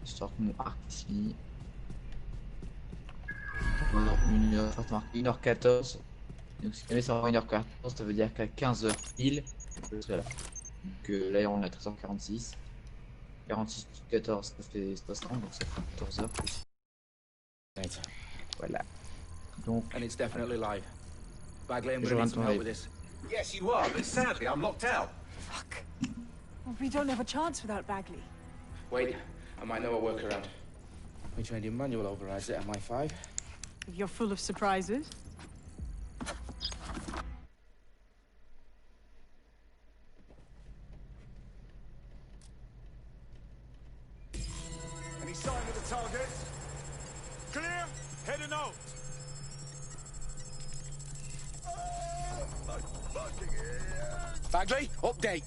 Je sorte mon arc ici. Voilà, 1h14. Donc si jamais ça va 1h14, ça veut dire qu'à 15h pile, je serai là. Donc là on est à 13h46. 46 plus 14, ça fait 60, donc ça fait 14h. Voilà. Donc, And it's definitely live. Bagley, I'm je gonna rentre need some en help live. with this. Yes, you are, but sadly, I'm locked out. Fuck. Well, we don't have a chance without Bagley. Wait, I might know a workaround. We trained in manual overrides at MI5. You're full of surprises. Any sign of the target? Clear. Heading out. Bagley, update.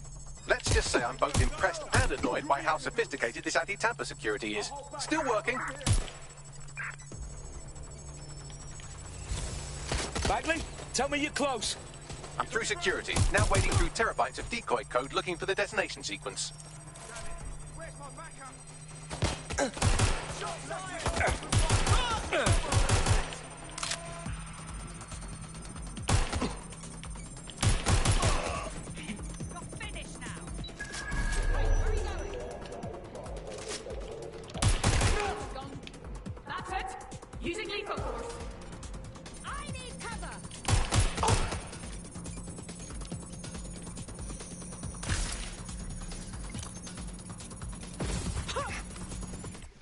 Let's just say I'm both impressed and annoyed by how sophisticated this anti-tamper security is. Still working. Bagley, tell me you're close. I'm through security, now wading through terabytes of decoy code looking for the detonation sequence. Where's my backup? That's it. Using lethal force. I need cover.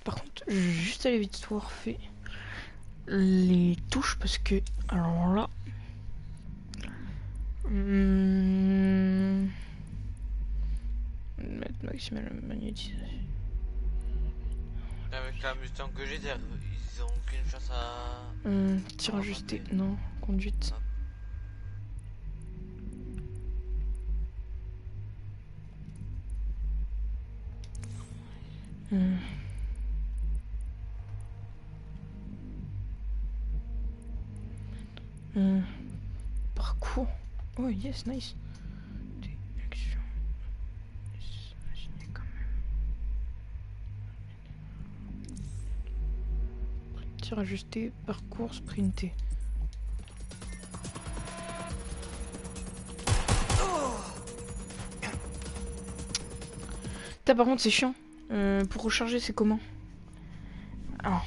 Par contre, je vais juste aller vite voir fait les touches parce que alors là mettre maximal magnétisation. Avec la Mustang que j'ai, ils ont aucune chance à... Tir ajusté, non, conduite. Parcours. Oh yes, nice. Action. Imaginez quand même. Tir ajusté, parcours, sprinté. Putain, par contre c'est chiant. Pour recharger c'est comment? Alors.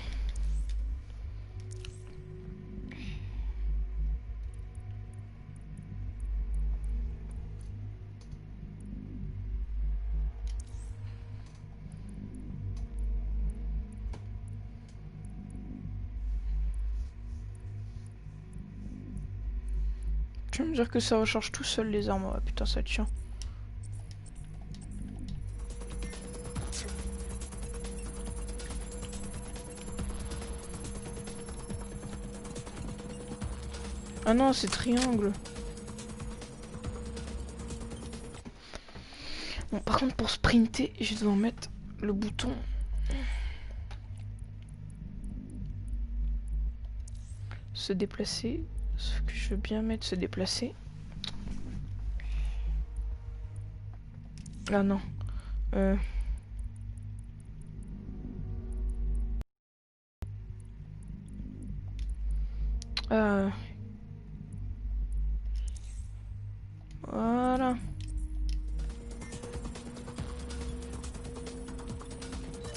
Tu vas me dire que ça recharge tout seul les armes, ouais, putain ça te chiant. Ah non, c'est triangle. Bon, par contre, pour sprinter, je dois mettre le bouton. Se déplacer. Ce que je veux bien mettre, se déplacer. Ah non. Voilà.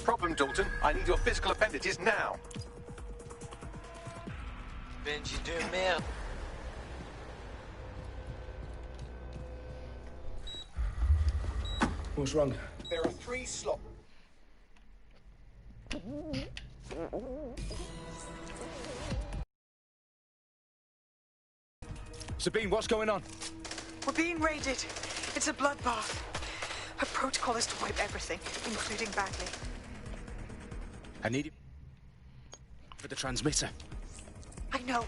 Problem, Dalton. I need your physical appendages now. Benji de merde. What's wrong? There are 3 slots. Sabine, what's going on? We're being raided. It's a bloodbath. Her protocol is to wipe everything, including Bagley. I need it for the transmitter. I know,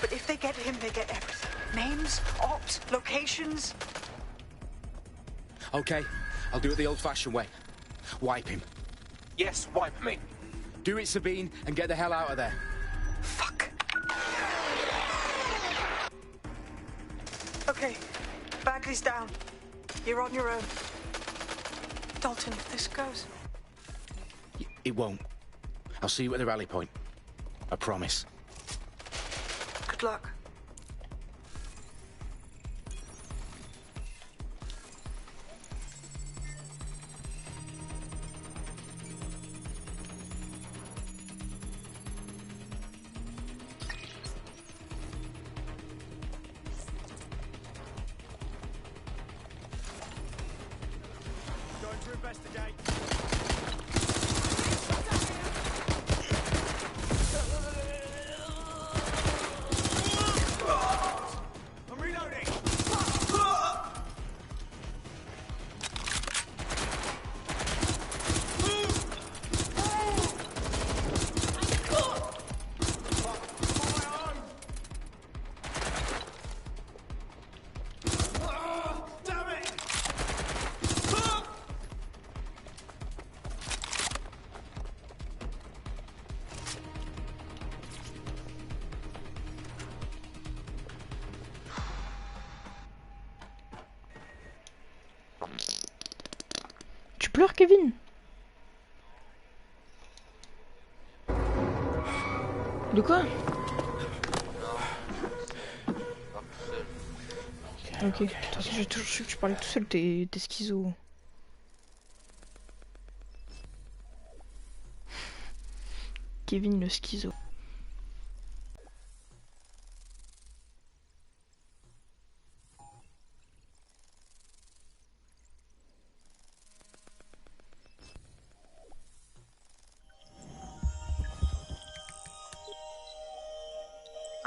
but if they get him, they get everything. Names, ops, locations. Okay, I'll do it the old-fashioned way. Wipe him. Yes, wipe me. Do it, Sabine, and get the hell out of there. Fuck. Okay, Bagley's down. You're on your own. Dalton, if this goes... It won't. I'll see you at the rally point. I promise. Good luck. Going to investigate. I'm reloading. Damn it! Tu pleures, Kevin? De quoi? Ok, de toute façon j'ai toujours su que tu parlais tout seul, t'es schizo. Kevin le schizo.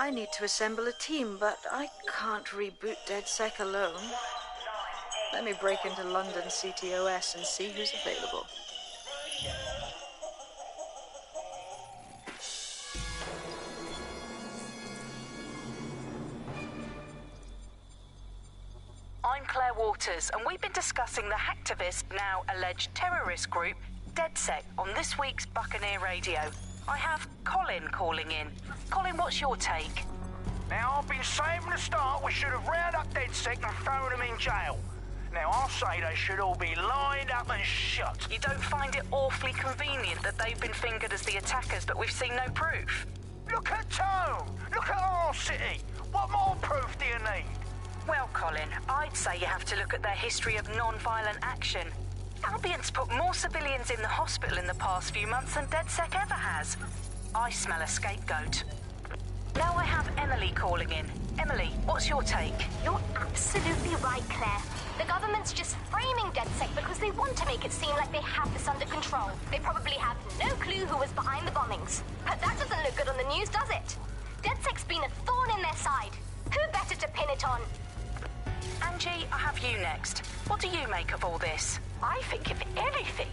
I need to assemble a team, but I can't reboot DeadSec alone. Let me break into London CTOS and see who's available. I'm Claire Waters, and we've been discussing the hacktivist, now alleged terrorist group, DeadSec, on this week's Buccaneer Radio. I have Colin calling in. Colin, what's your take? Now, I've been saying from the start we should have rounded up DeadSec and thrown them in jail. Now, I'll say they should all be lined up and shot. You don't find it awfully convenient that they've been fingered as the attackers, but we've seen no proof? Look at Tone! Look at our city! What more proof do you need? Well, Colin, I'd say you have to look at their history of non-violent action. Albion's put more civilians in the hospital in the past few months than DeadSec ever has. I smell a scapegoat. Now I have Emily calling in. Emily, what's your take? You're absolutely right, Claire. The government's just framing DeadSec because they want to make it seem like they have this under control. They probably have no clue who was behind the bombings. But that doesn't look good on the news, does it? DeadSec's been a thorn in their side. Who better to pin it on? Angie, I have you next. What do you make of all this? I think, if anything,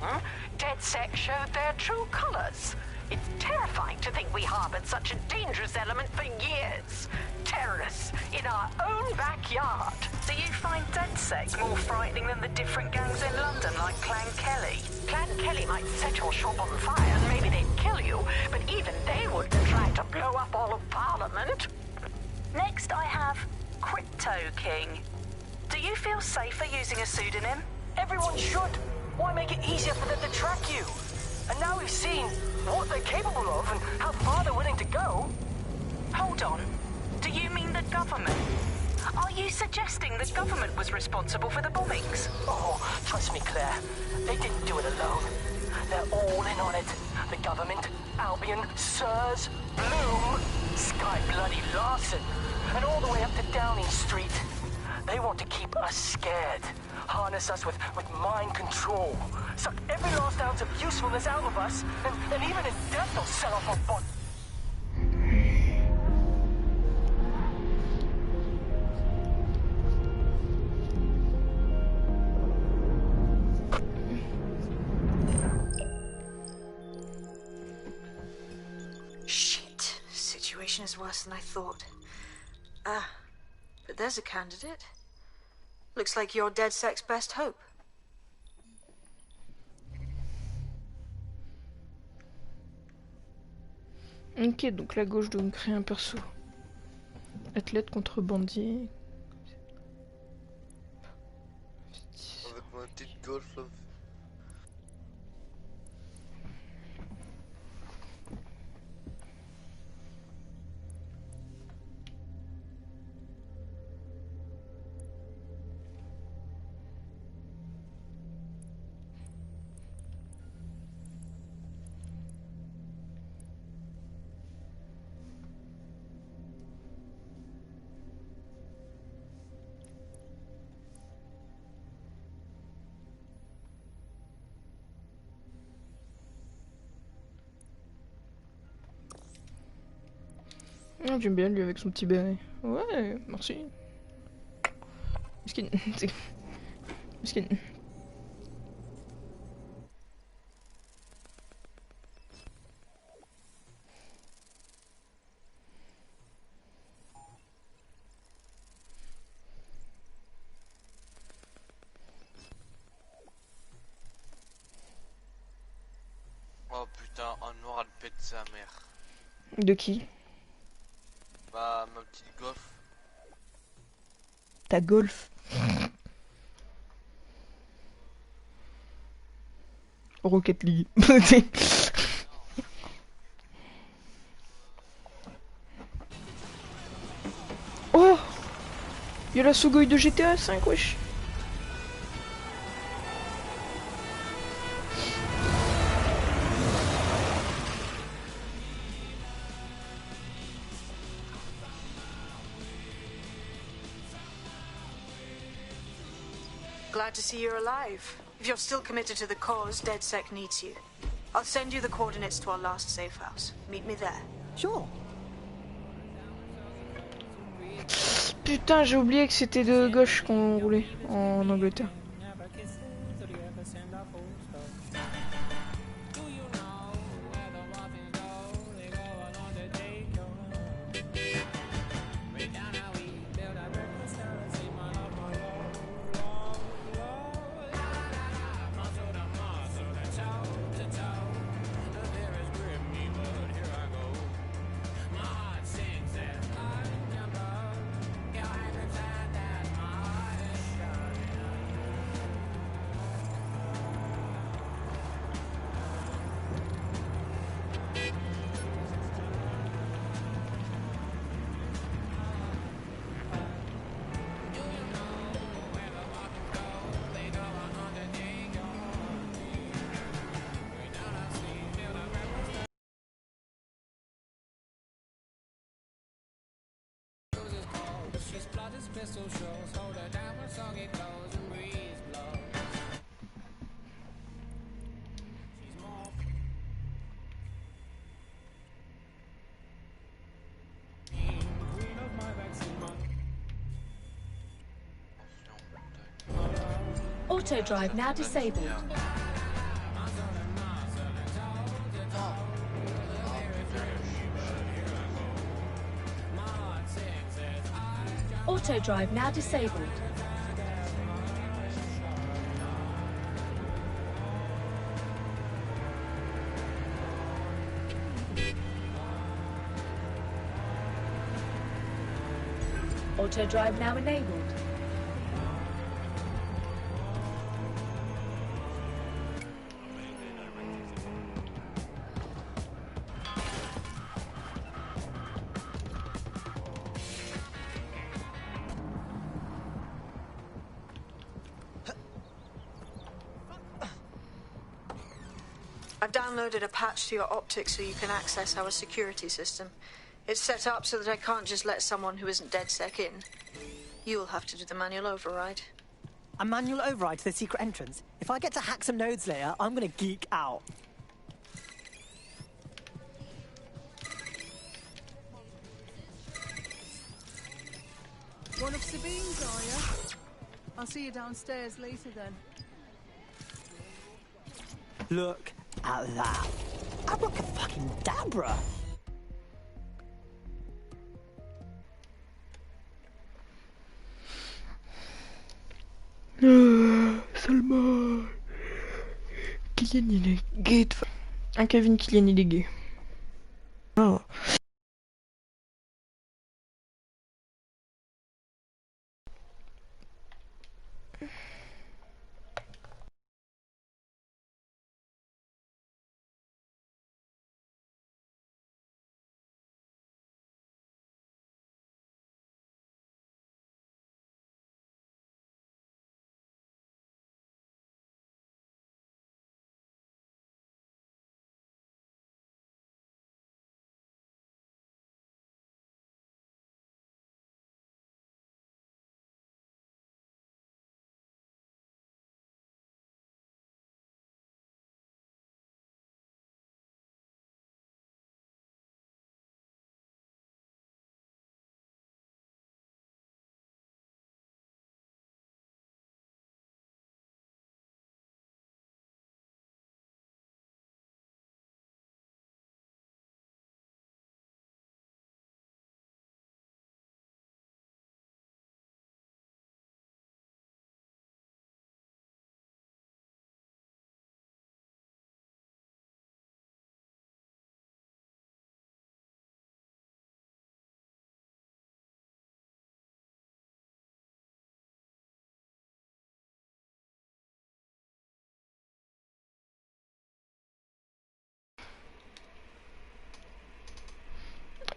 DeadSec showed their true colors. It's terrifying to think we harbored such a dangerous element for years. Terrorists in our own backyard. Do you find DeadSec more frightening than the different gangs in London, like Clan Kelly? Clan Kelly might set your shop on fire and maybe they'd kill you, but even they wouldn't try to blow up all of Parliament. Next, I have Crypto King. Do you feel safer using a pseudonym? Everyone should. Why make it easier for them to track you? And now we've seen what they're capable of and how far they're willing to go. Hold on. Do you mean the government? Are you suggesting the government was responsible for the bombings? Oh, trust me, Claire. They didn't do it alone. They're all in on it. The government, Albion, Sirs, Bloom, Sky Bloody Larson, and all the way up to Downing Street. They want to keep us scared. Harness us with mind control. Suck every last ounce of usefulness out of us, and even in death they'll sell off our body. Shit. Situation is worse than I thought. But there's a candidate. Looks like you're DeadSec's best hope. Ok, donc la gauche doit me créer un perso. Athlète contre bandit. Avec ma petite golf là. Oh, j'aime bien lui avec son petit béret. Ouais, merci. Miskin. Miskin. Oh putain, un noir elle pète sa mère. De qui? Bah, ma petite goff. Ta golf. Rocket League. Oh, y'a la Sugoi de GTA 5, wesh. Glad to see you're alive. If you're still committed to the cause, DedSec needs you. I'll send you the coordinates to our last safe house. Meet me there. Sure. Putain, j'ai oublié que c'était de gauche qu'on roulait en Angleterre. Auto drive now disabled. Auto drive now disabled. Auto drive now enabled. I've downloaded a patch to your optics so you can access our security system. It's set up so that I can't just let someone who isn't DedSec in. You'll have to do the manual override. A manual override to the secret entrance? If I get to hack some nodes later, I'm gonna geek out. One of Sabine's, are you? I'll see you downstairs later then. Look at that. Abracadabra. Seulement. Kylian il est gay. Un Kevin Kylian il est gay. Oh.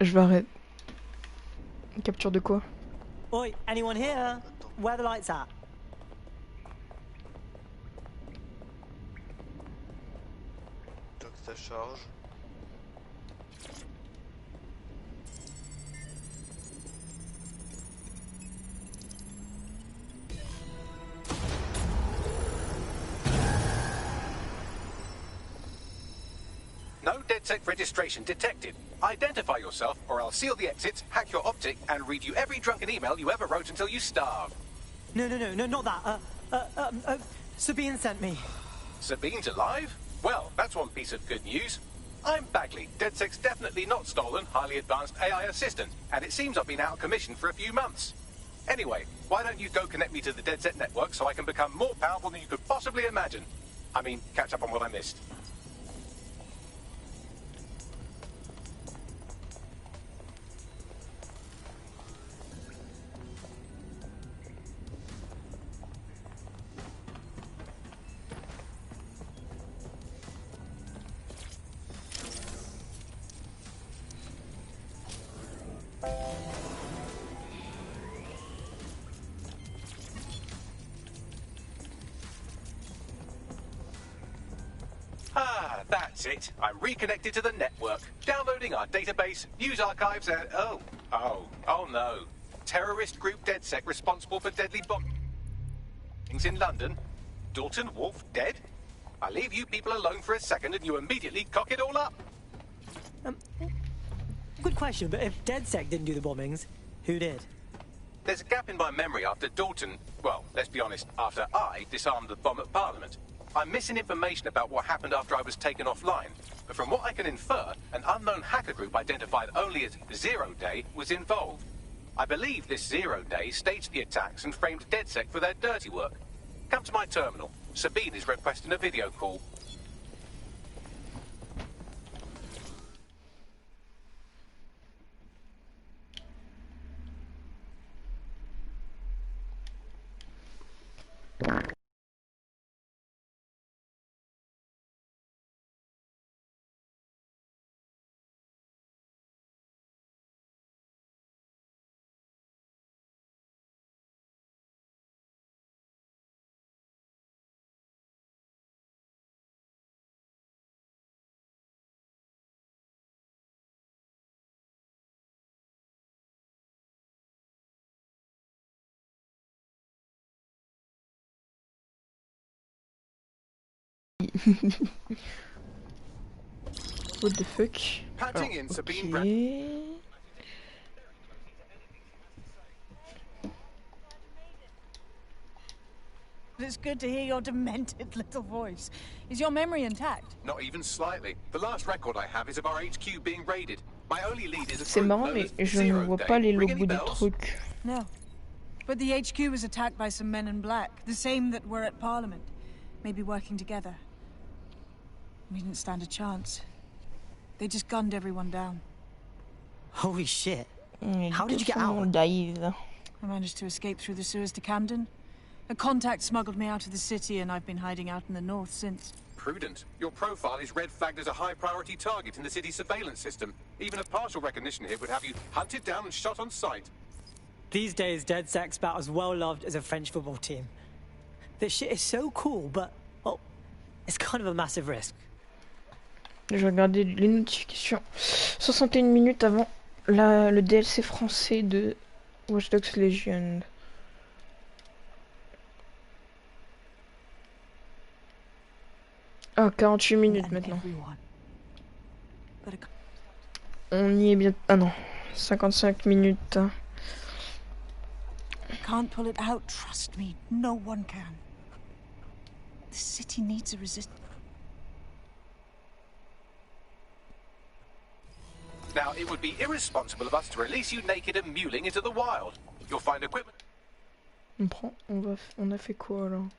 Je vais arrêter. Capture de quoi? Oi, anyone here? Where the lights at? Donc ça charge. No DedSec registration detected. Identify yourself, or I'll seal the exits, hack your optic, and read you every drunken email you ever wrote until you starve. No, not that. Sabine sent me. Sabine's alive? Well, that's one piece of good news. I'm Bagley, DedSec's definitely not stolen, highly advanced AI assistant, and it seems I've been out of commission for a few months. Anyway, why don't you go connect me to the DedSec network so I can become more powerful than you could possibly imagine? I mean, catch up on what I missed. Ah, that's it. I'm reconnected to the network, downloading our database, news archives, and oh no. Terrorist group DedSec responsible for deadly bombings in London. Dalton Wolf dead? I leave you people alone for a second and you immediately cock it all up. Good question, but if DedSec didn't do the bombings, who did? There's a gap in my memory after Dalton, well, let's be honest, after I disarmed the bomb at Parliament. I'm missing information about what happened after I was taken offline, but from what I can infer, an unknown hacker group identified only as Zero Day was involved. I believe this Zero Day staged the attacks and framed DedSec for their dirty work. Come to my terminal. Sabine is requesting a video call. What the fuck? Patching in Sabine Ok. It's good to hear your demented little voice. Is your memory intact? Not even slightly. The last record I have is of our HQ being raided. My only lead is a C'est group marrant, known mais as je ne Zero vois Day. pas les Ring any logos des bells? trucs. No. But the HQ was attacked by some men in black, the same that were at Parliament. Maybe working together. We didn't stand a chance. They just gunned everyone down. Holy shit. How did you get out? I managed to escape through the sewers to Camden. A contact smuggled me out of the city, and I've been hiding out in the north since. Prudent. Your profile is red flagged as a high priority target in the city's surveillance system. Even a partial recognition here would have you hunted down and shot on sight. These days, DedSec's about as well loved as a French football team. This shit is so cool, but, well, it's kind of a massive risk. J'ai regardé les notifications 61 minutes avant le DLC français de Watch Dogs Legion. Ah, 48 minutes maintenant. On y est bien... Ah non, 55 minutes. I can't pull it out, trust me. No one can. The city needs a resistance. Now, it would be irresponsible of us to release you naked and mewling into the wild. You'll find equipment On a fait quoi alors?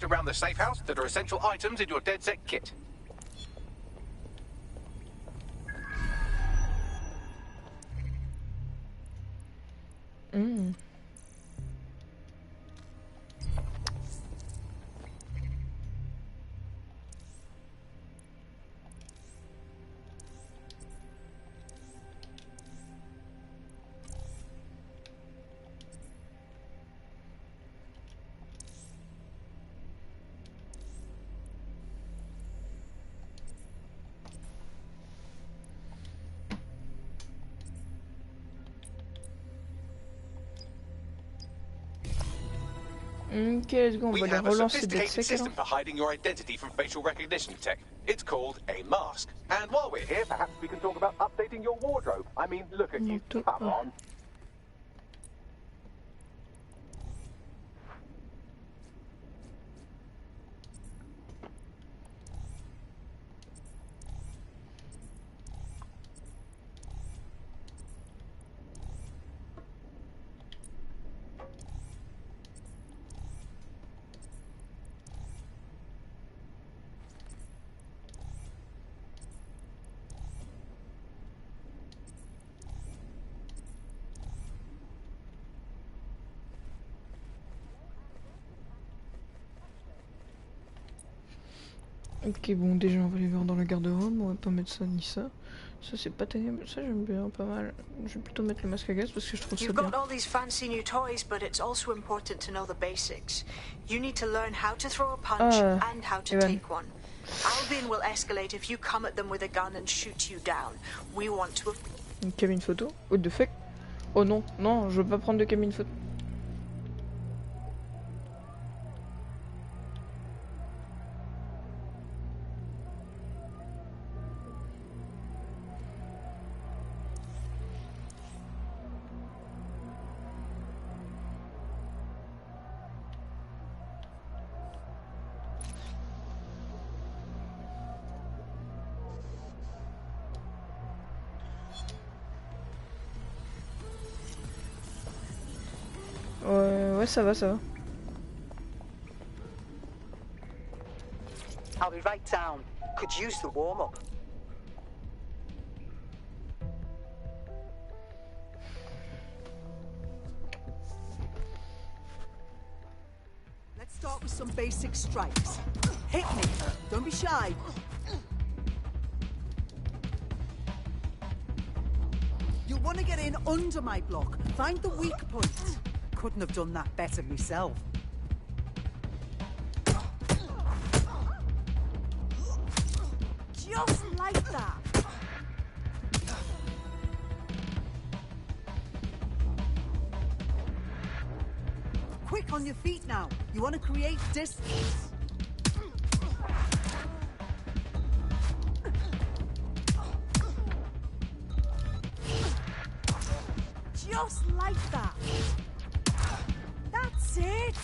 around the safe house that are essential items in your DedSec kit. Ok, let's go, on We va les have a relancer d'être sophisticated sec alors. system for hiding your identity from facial recognition tech. It's called a mask. And while we're here, perhaps we can talk about updating your wardrobe. I mean, look at you. Come on. Ok, bon, déjà on va les voir dans la garde-robe, on va pas mettre ça ni ça. Ça c'est pas terrible, ça j'aime bien, pas mal. Je vais plutôt mettre le masque à gaz parce que je trouve ça You've bien. got all these fancy new toys, but it's also important to know the basics. You need to learn how to throw a punch and how to take one. Albion will escalate if you come at them with a gun and shoot you down. We want to... Une cabine photo? What the fuck? Oh non, non, je veux pas prendre de cabine photo. Ouais, ça va, ça va. I'll be right down. Could use the warm-up. Let's start with some basic strikes. Hit me. Don't be shy. You'll want to get in under my block. Find the weak point. Couldn't have done that better myself. Just like that. Quick on your feet now. You want to create distance. Just like that. That's it.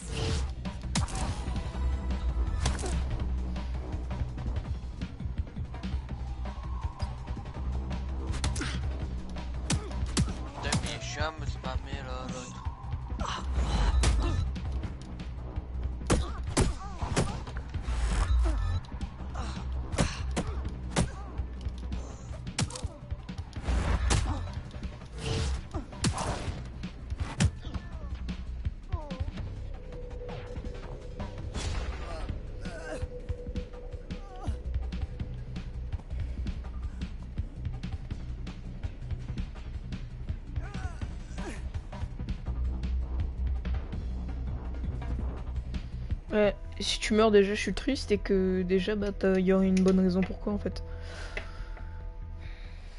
Demi-cham, c'est pas mieux l'autre. Ouais, si tu meurs déjà je suis triste et que déjà bah y aurait une bonne raison pourquoi en fait.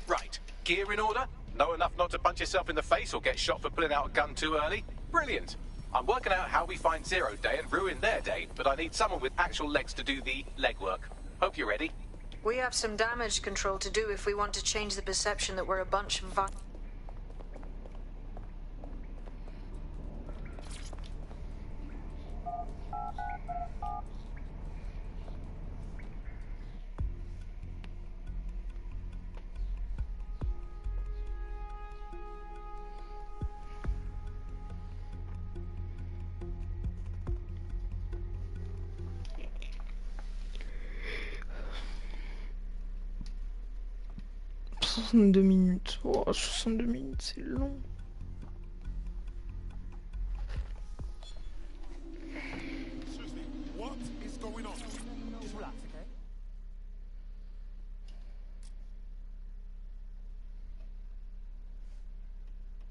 Right. Gear in order? Know enough not to punch yourself in the face or get shot for pulling out a gun too early? Brilliant. I'm working out how we find Zero Day and ruin their day, but I need someone with actual legs to do the legwork. Hope you're ready. We have some damage control to do if we want to change the perception that we're a bunch of ...62 minutes. Oh, 62 minutes, c'est long. Excuse me, what is going on? Just relax,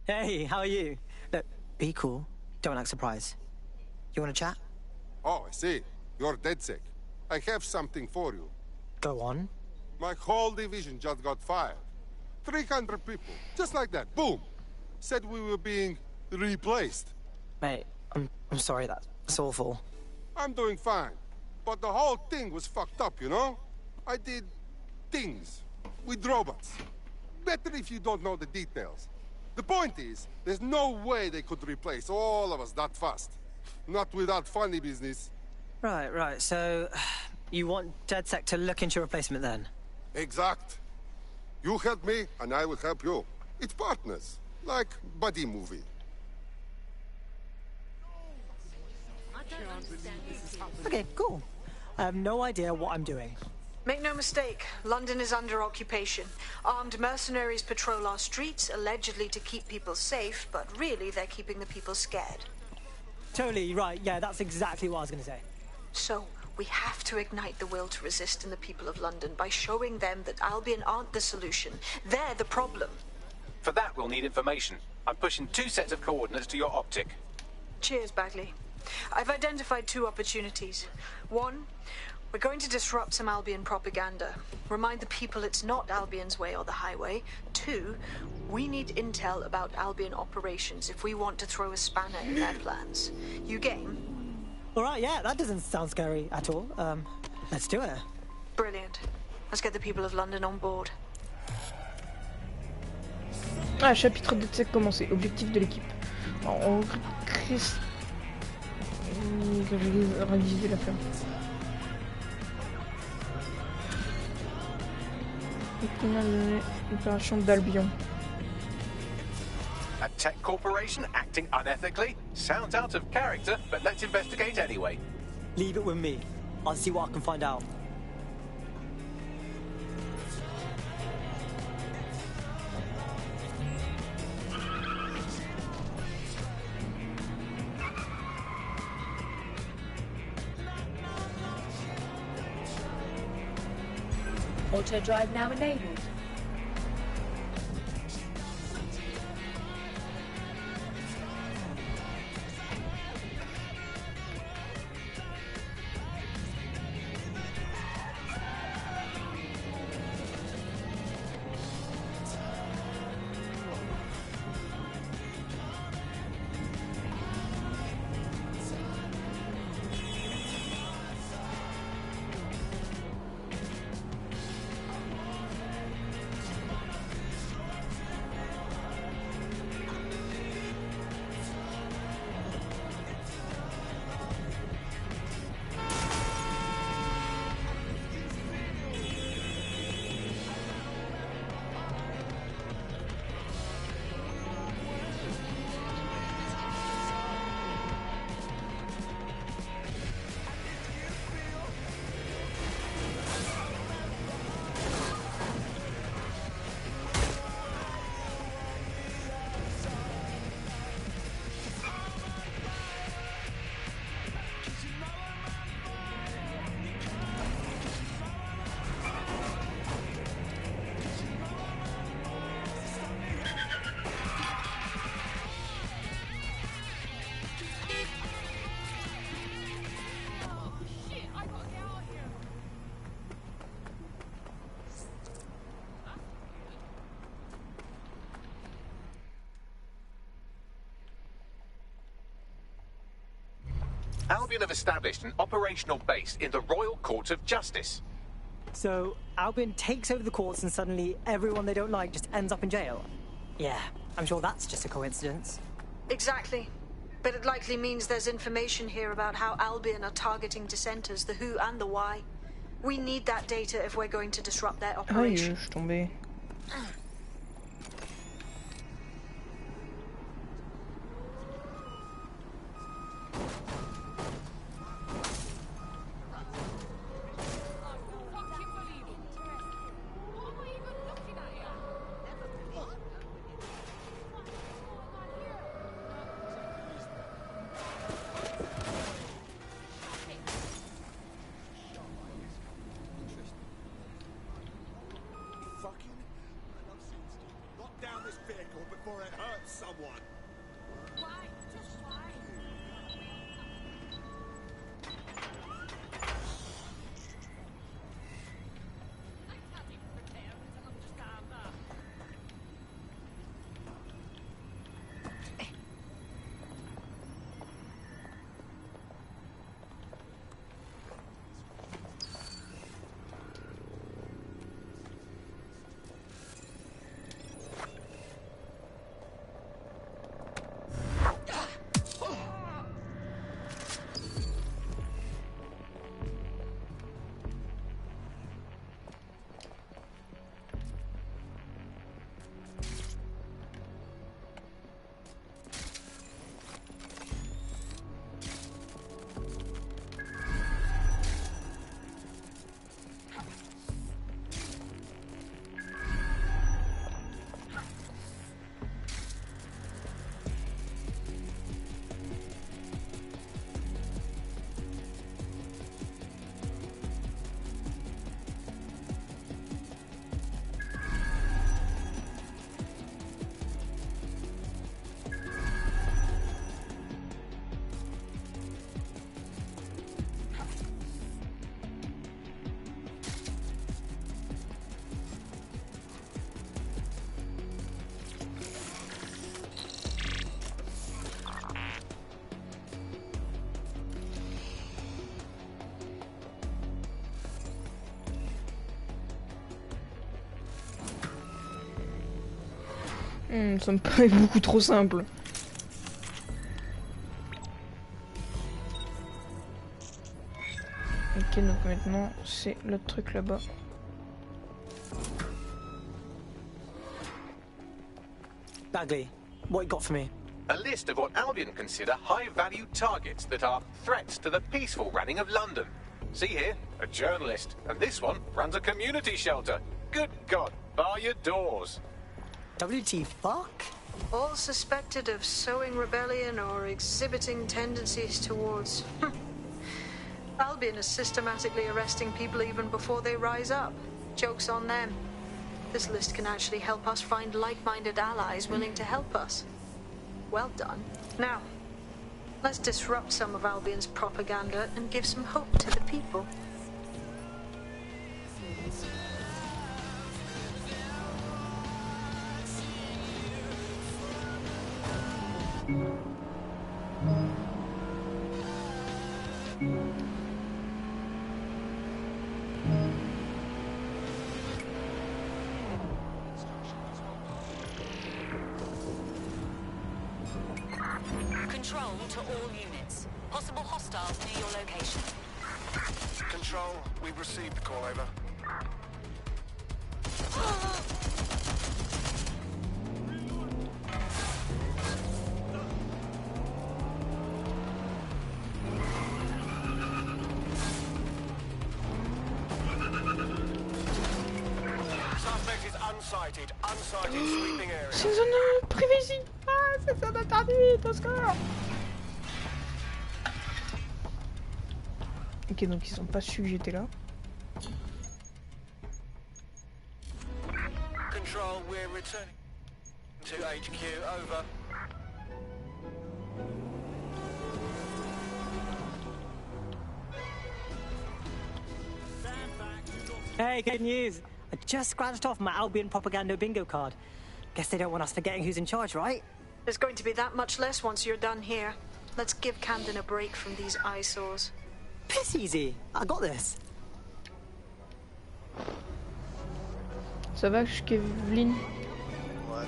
okay? Hey, how are you? Look, be cool. Don't act surprised. You want to chat? Oh, I see. You're dead sick. I have something for you. Go on. My whole division just got fired. 300 people, just like that, boom. Said we were being replaced. Mate, I'm sorry, It's awful. I'm doing fine. But the whole thing was fucked up, you know? I did things with robots. Better if you don't know the details. The point is, there's no way they could replace all of us that fast. Not without funny business. Right. So, you want DedSec to look into your replacement then? Exact. You help me, and I will help you. It's partners. Like buddy movie. Okay, cool. I have no idea what I'm doing. Make no mistake, London is under occupation. Armed mercenaries patrol our streets, allegedly to keep people safe, but really they're keeping the people scared. Totally right, yeah, that's exactly what I was going to say. So, we have to ignite the will to resist in the people of London by showing them that Albion aren't the solution. They're the problem. For that, we'll need information. I'm pushing 2 sets of coordinates to your optic. Cheers, Bagley. I've identified 2 opportunities. 1, we're going to disrupt some Albion propaganda. Remind the people it's not Albion's way or the highway. 2, we need intel about Albion operations if we want to throw a spanner in their plans. You game? Alright, yeah, that doesn't sound scary at all. Let's do it. Brilliant. Let's get the people of London on board. Ah, chapitre DedSec commencé. Objectif de l'équipe. On réviser l'affaire. L'opération d'Albion. A tech corporation acting unethically? Sounds out of character, but let's investigate anyway. Leave it with me. I'll see what I can find out. Auto drive now enabled. Albion have established an operational base in the Royal Court of Justice. So, Albion takes over the courts and suddenly everyone they don't like just ends up in jail? Yeah, I'm sure that's just a coincidence. Exactly. But it likely means there's information here about how Albion are targeting dissenters, the who and the why. We need that data if we're going to disrupt their operation. Je suis tombé. Ça me paraît beaucoup trop simple. Ok, donc maintenant c'est l'autre truc là-bas. Bagley, what you got for me? A list of what Albion consider high-value targets that are threats to the peaceful running of London. See here, a journalist, and this one runs a community shelter. Good God, bar your doors. WT fuck? All suspected of sowing rebellion or exhibiting tendencies towards... Albion is systematically arresting people even before they rise up. Joke's on them. This list can actually help us find like-minded allies willing to help us. Well done. Now, let's disrupt some of Albion's propaganda and give some hope to the people. Control to all units. Possible hostiles near your location. Control, we've received the call over. Suspect is unsighted. Unsighted sweeping area. C'est une zone privée ici. Ah, c'est une zone interdite, au secours. Ok, donc ils ont pas su que j'étais là. Control, we're returning to HQ. Over. Hey, good news. I just scratched off my Albion propaganda bingo card. Guess they don't want us forgetting who's in charge, right? There's going to be that much less once you're done here. Let's give Camden a break from these eyesores. Piss easy. I got this. Ça va, Kevlin? Ouais.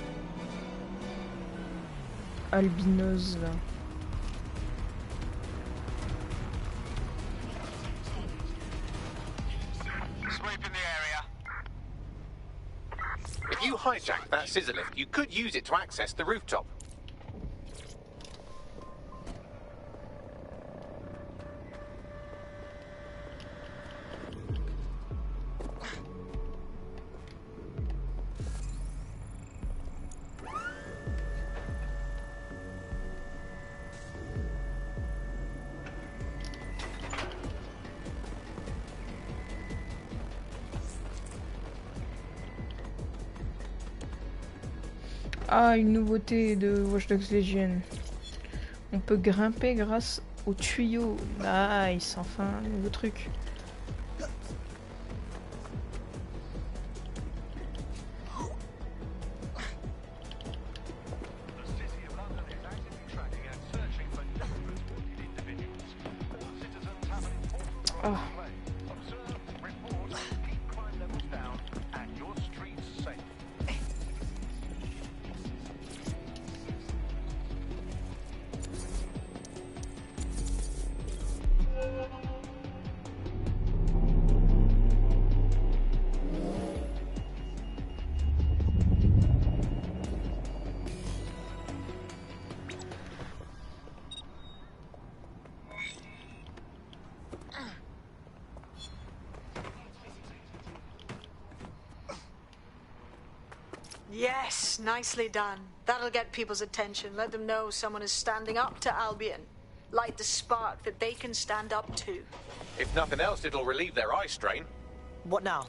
Albinos, là. Sweeping the area. If you hijack that scissor lift, you could use it to access the rooftop. Ah, une nouveauté de Watch Dogs Legion. On peut grimper grâce au tuyau. Nice, enfin, un nouveau truc. Ah. Yes, nicely done. That'll get people's attention. Let them know someone is standing up to Albion. Light the spark that they can stand up to. If nothing else, it'll relieve their eye strain. What now?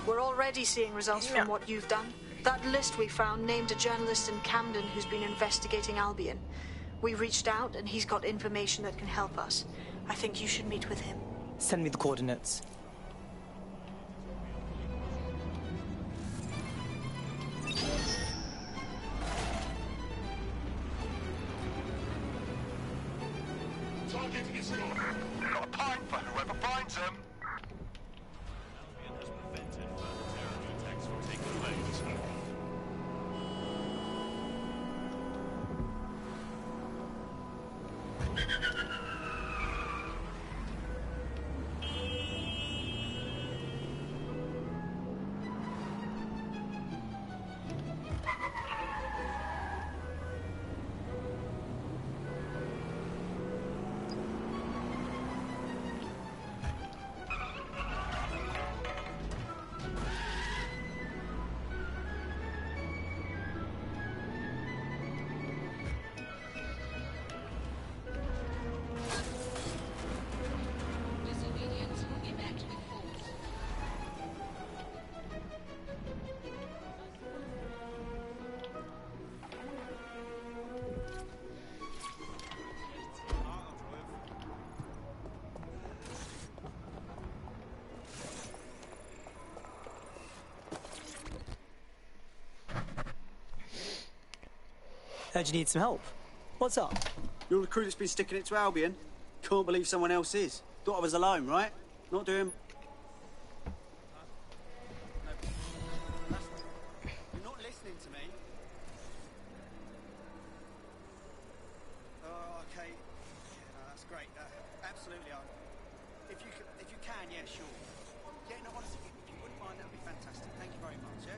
We're already seeing results from what you've done. That list we found named a journalist in Camden who's been investigating Albion. We reached out and he's got information that can help us. I think you should meet with him. Send me the coordinates. Target Got a pint for whoever finds them. Heard you need some help. What's up? You're the crew that's been sticking it to Albion? Can't believe someone else is. Thought I was alone, right? Not doing... You're not listening to me. Oh, okay. No, that's great. Absolutely. If you can, yeah, sure. Yeah, no, honestly, if you wouldn't mind, that'd be fantastic. Thank you very much, yeah?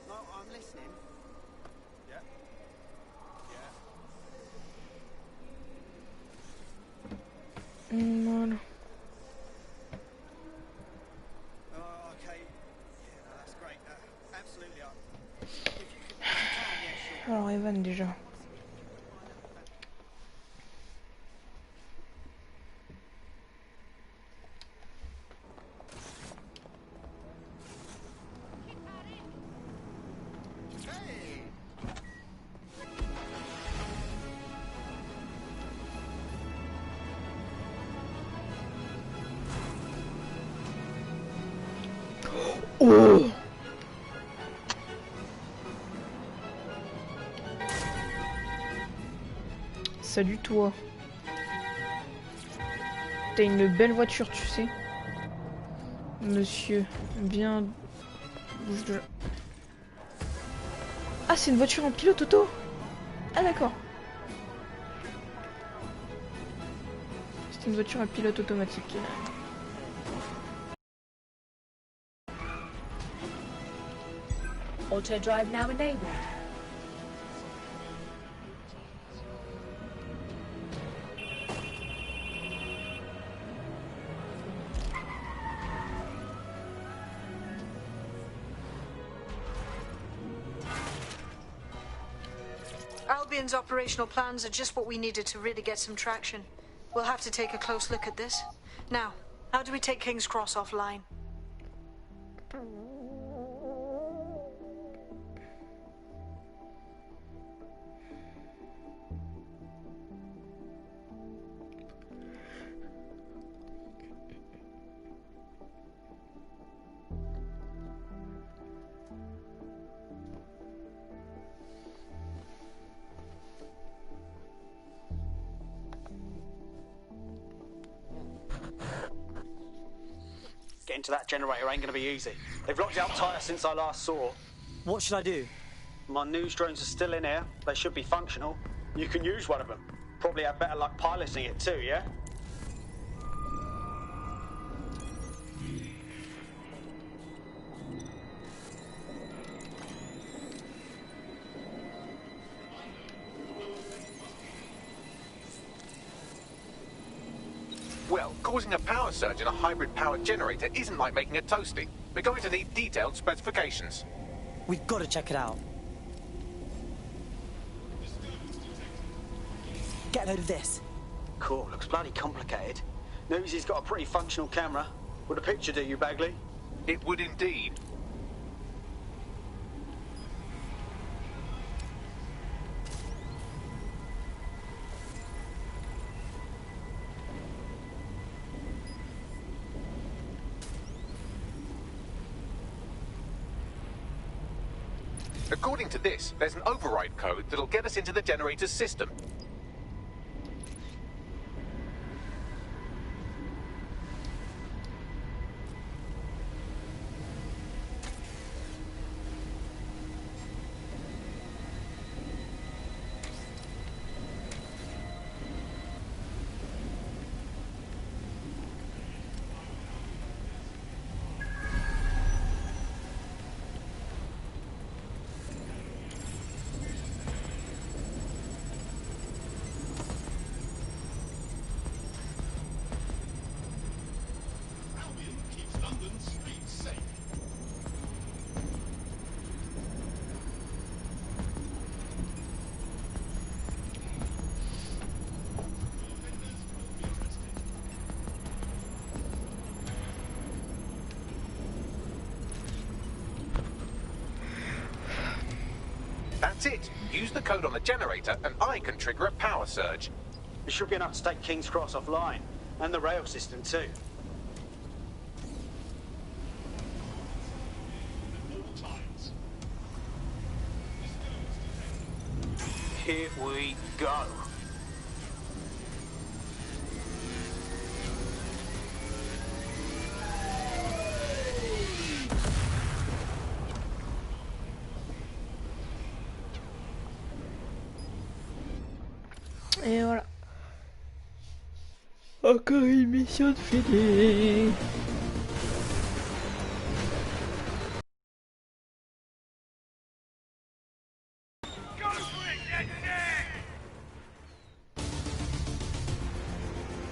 No, I'm listening. Yeah. Voilà. Oh, okay. Yeah, no, that's great. Absolutely. If you can, yeah, sure. Alors Evan déjà. Oh. Salut toi. T'as une belle voiture, tu sais. Monsieur, viens. Bouge de là. Ah, c'est une voiture en pilote auto. Ah d'accord. C'est une voiture à pilote automatique. Auto drive now enabled. Albion's operational plans are just what we needed to really get some traction. We'll have to take a close look at this. Now, how do we take King's Cross offline? Getting to that generator ain't gonna be easy. They've locked it up tighter since I last saw. What should I do? My news drones are still in here. They should be functional. You can use one of them. Probably have better luck piloting it too, yeah? Well, causing a power surge in a hybrid-powered generator isn't like making a toasty. We're going to need detailed specifications. We've got to check it out. Get a load of this. Cool, looks bloody complicated. Newsy's got a pretty functional camera. Would a picture do you, Bagley? It would indeed. According to this, there's an override code that'll get us into the generator's system. That's it. Use the code on the generator and I can trigger a power surge. It should be enough to take King's Cross offline, and the rail system too. Here we go. Et voilà. Encore une mission de finie.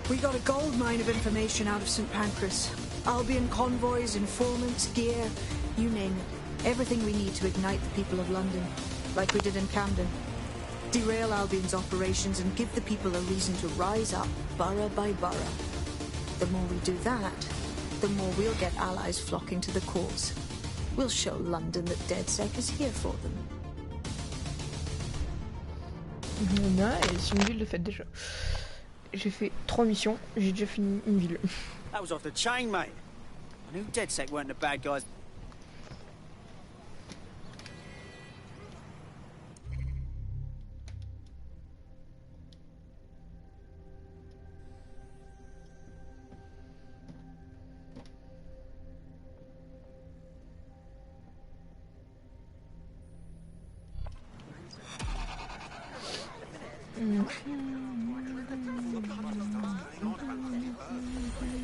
We got a gold mine of information out of St. Pancras. Albion convoys, informants, gear, you name it. Everything we need to ignite the people of London, like we did in Camden. Derail Albion's operations and give the people a reason to rise up, borough by borough. The more we do that, the more we'll get allies flocking to the cause. We'll show London that DedSec is here for them. Nice, une ville de fête déjà. J'ai fait 3 missions, j'ai déjà fini une ville. That was off the chain, mate. I knew DedSec weren't the bad guys. Mm-hmm.